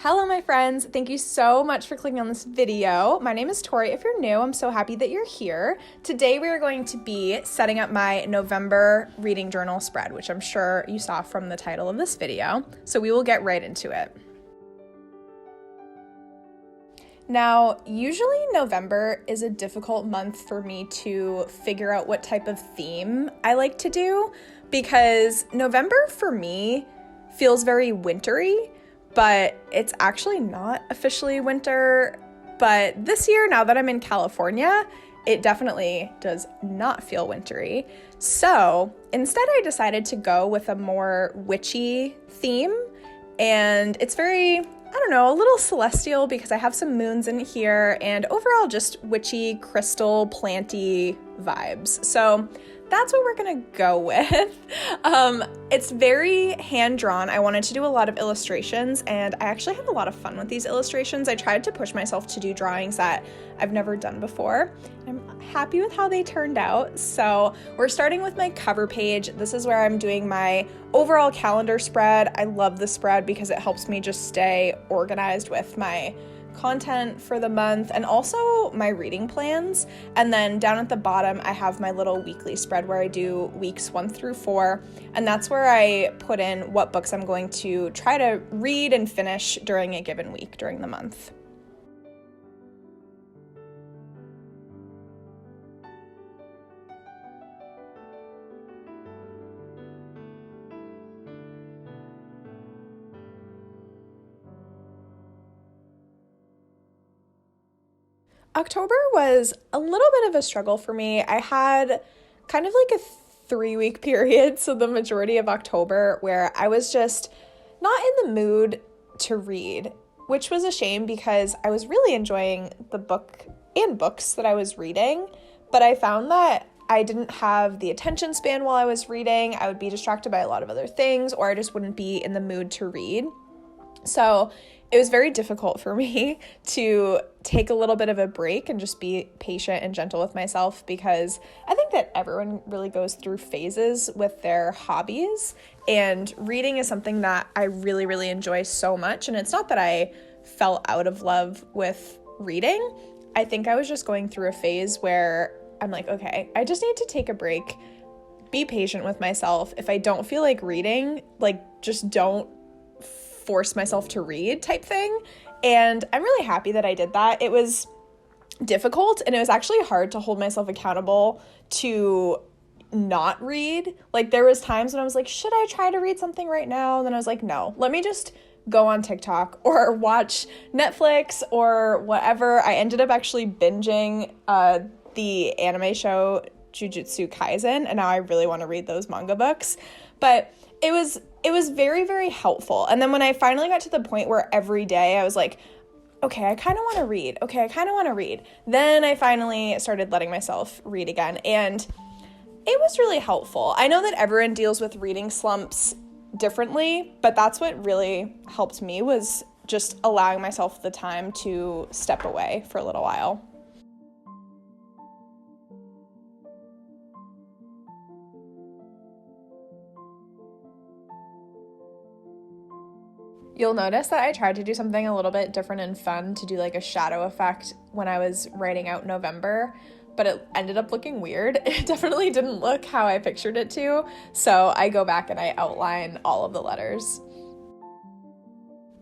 Hello, my friends. Thank you so much for clicking on this video. My name is Tori. If you're new, I'm so happy that you're here. Today, we are going to be setting up my November reading journal spread, which I'm sure you saw from the title of this video. So we will get right into it. Now, usually November is a difficult month for me to figure out what type of theme I like to do because November for me feels very wintry, but it's actually not officially winter. But this year, now that I'm in California, it definitely does not feel wintry. So instead, I decided to go with a more witchy theme, and it's very, a little celestial because I have some moons in here and overall just witchy, crystal, planty vibes. So that's what we're gonna go with. It's very hand-drawn. I wanted to do a lot of illustrations and I actually had a lot of fun with these illustrations. I tried to push myself to do drawings that I've never done before. I'm happy with how they turned out. So we're starting with my cover page. This is where I'm doing my overall calendar spread. I love the spread because it helps me just stay organized with my content for the month and also my reading plans. And then down at the bottom, I have my little weekly spread where I do weeks 1 through 4. And that's where I put in what books I'm going to try to read and finish during a given week during the month. October was a little bit of a struggle for me. I had kind of like a 3-week period, so the majority of October, where I was just not in the mood to read, which was a shame because I was really enjoying the book and books that I was reading, but I found that I didn't have the attention span while I was reading. I would be distracted by a lot of other things, or I just wouldn't be in the mood to read. So it was very difficult for me to take a little bit of a break and just be patient and gentle with myself because I think that everyone really goes through phases with their hobbies, and reading is something that I really, really enjoy so much. And it's not that I fell out of love with reading. I think I was just going through a phase where I'm like, okay, I just need to take a break, be patient with myself. If I don't feel like reading, just don't force myself to read type thing. And I'm really happy that I did that. It was difficult and it was actually hard to hold myself accountable to not read. There was times when I was like, should I try to read something right now? And then I was like, no, let me just go on TikTok or watch Netflix or whatever. I ended up actually binging the anime show Jujutsu Kaisen, and now I really want to read those manga books. But it was very, very helpful. And then when I finally got to the point where every day I was like, okay, I kind of want to read. Okay, I kind of want to read. Then I finally started letting myself read again. And it was really helpful. I know that everyone deals with reading slumps differently, but that's what really helped me, was just allowing myself the time to step away for a little while. You'll notice that I tried to do something a little bit different and fun to do like a shadow effect when I was writing out November, but it ended up looking weird. It definitely didn't look how I pictured it to, so I go back and I outline all of the letters.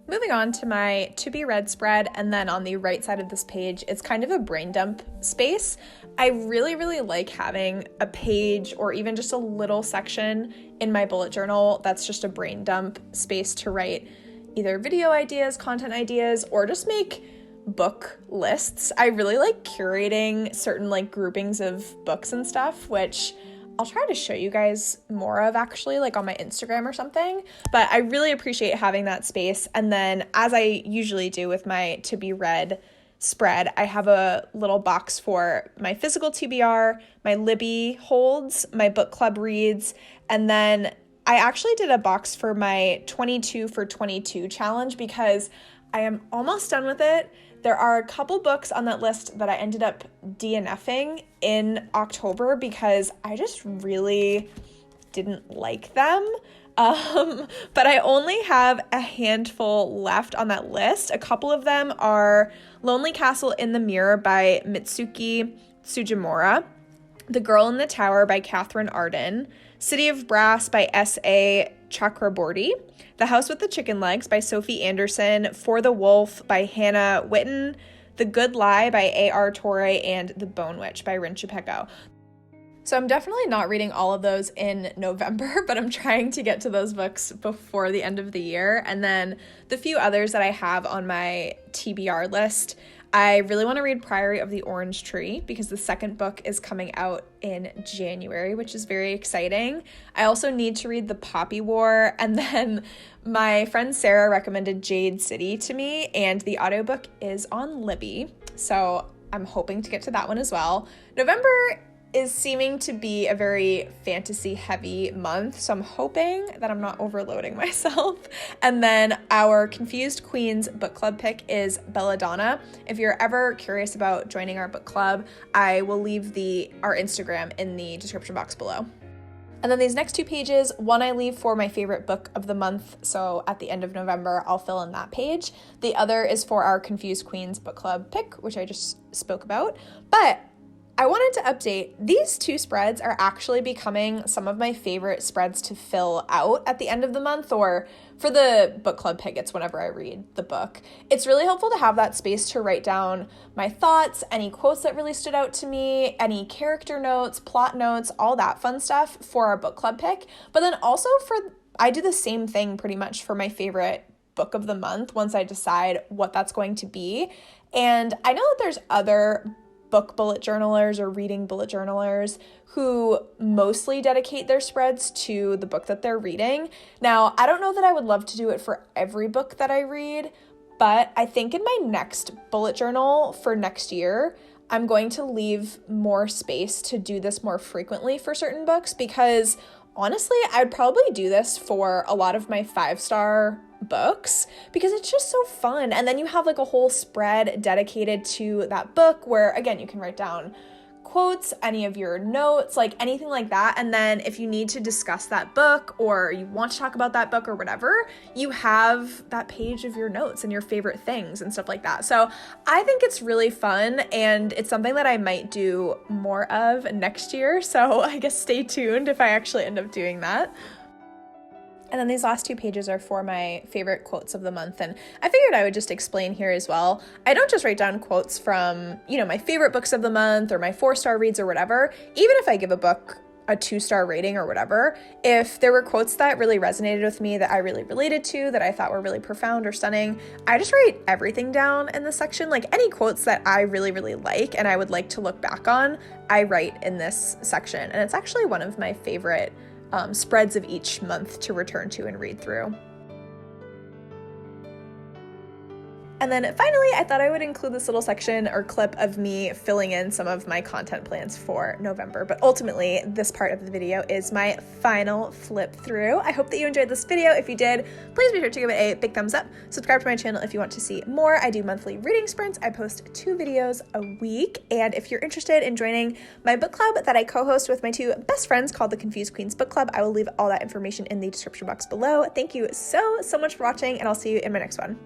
Moving on to my to be read spread, and then on the right side of this page, it's kind of a brain dump space. I really, really like having a page or even just a little section in my bullet journal that's just a brain dump space to write either video ideas, content ideas, or just make book lists. I really like curating certain groupings of books and stuff, which I'll try to show you guys more of actually on my Instagram or something. But I really appreciate having that space. And then, as I usually do with my to be read spread, I have a little box for my physical TBR, my Libby holds, my book club reads, and then I actually did a box for my 22 for 22 challenge because I am almost done with it. There are a couple books on that list that I ended up DNFing in October because I just really didn't like them. But I only have a handful left on that list. A couple of them are Lonely Castle in the Mirror by Mitsuki Tsujimura, The Girl in the Tower by Catherine Arden, City of Brass by S.A. Chakraborty, The House with the Chicken Legs by Sophie Anderson, For the Wolf by Hannah Witten, The Good Lie by A.R. Torre, and The Bone Witch by Rin Chupeco. So I'm definitely not reading all of those in November, but I'm trying to get to those books before the end of the year. And then the few others that I have on my TBR list, I really want to read Priory of the Orange Tree because the second book is coming out in January, which is very exciting. I also need to read The Poppy War, and then my friend Sarah recommended Jade City to me, and the audiobook is on Libby, so I'm hoping to get to that one as well. November is seeming to be a very fantasy heavy month, so I'm hoping that I'm not overloading myself. And then our Confused Queens book club pick is Belladonna. If you're ever curious about joining our book club, I will leave our Instagram in the description box below. And then these next two pages, one I leave for my favorite book of the month, so at the end of November, I'll fill in that page. The other is for our Confused Queens book club pick, which I just spoke about. But I wanted to update, these two spreads are actually becoming some of my favorite spreads to fill out at the end of the month, or for the book club pick, it's whenever I read the book. It's really helpful to have that space to write down my thoughts, any quotes that really stood out to me, any character notes, plot notes, all that fun stuff for our book club pick. But then also I do the same thing pretty much for my favorite book of the month once I decide what that's going to be. And I know that there's other book bullet journalers or reading bullet journalers who mostly dedicate their spreads to the book that they're reading. Now, I don't know that I would love to do it for every book that I read, but I think in my next bullet journal for next year, I'm going to leave more space to do this more frequently for certain books, because honestly, I'd probably do this for a lot of my 5-star books because it's just so fun. And then you have like a whole spread dedicated to that book where, again, you can write down quotes, any of your notes, like anything like that. And then if you need to discuss that book or you want to talk about that book or whatever, you have that page of your notes and your favorite things and stuff like that. So I think it's really fun, and it's something that I might do more of next year. So I guess stay tuned if I actually end up doing that. And then these last two pages are for my favorite quotes of the month. And I figured I would just explain here as well. I don't just write down quotes from, my favorite books of the month or my 4-star reads or whatever. Even if I give a book a 2-star rating or whatever, if there were quotes that really resonated with me, that I really related to, that I thought were really profound or stunning, I just write everything down in this section. Like any quotes that I really, really like and I would like to look back on, I write in this section. And it's actually one of my favorite spreads of each month to return to and read through. And then finally, I thought I would include this little section or clip of me filling in some of my content plans for November. But ultimately, this part of the video is my final flip through. I hope that you enjoyed this video. If you did, please be sure to give it a big thumbs up. Subscribe to my channel if you want to see more. I do monthly reading sprints. I post 2 videos a week. And if you're interested in joining my book club that I co-host with my 2 best friends called the Confused Queens Book Club, I will leave all that information in the description box below. Thank you so much for watching, and I'll see you in my next one.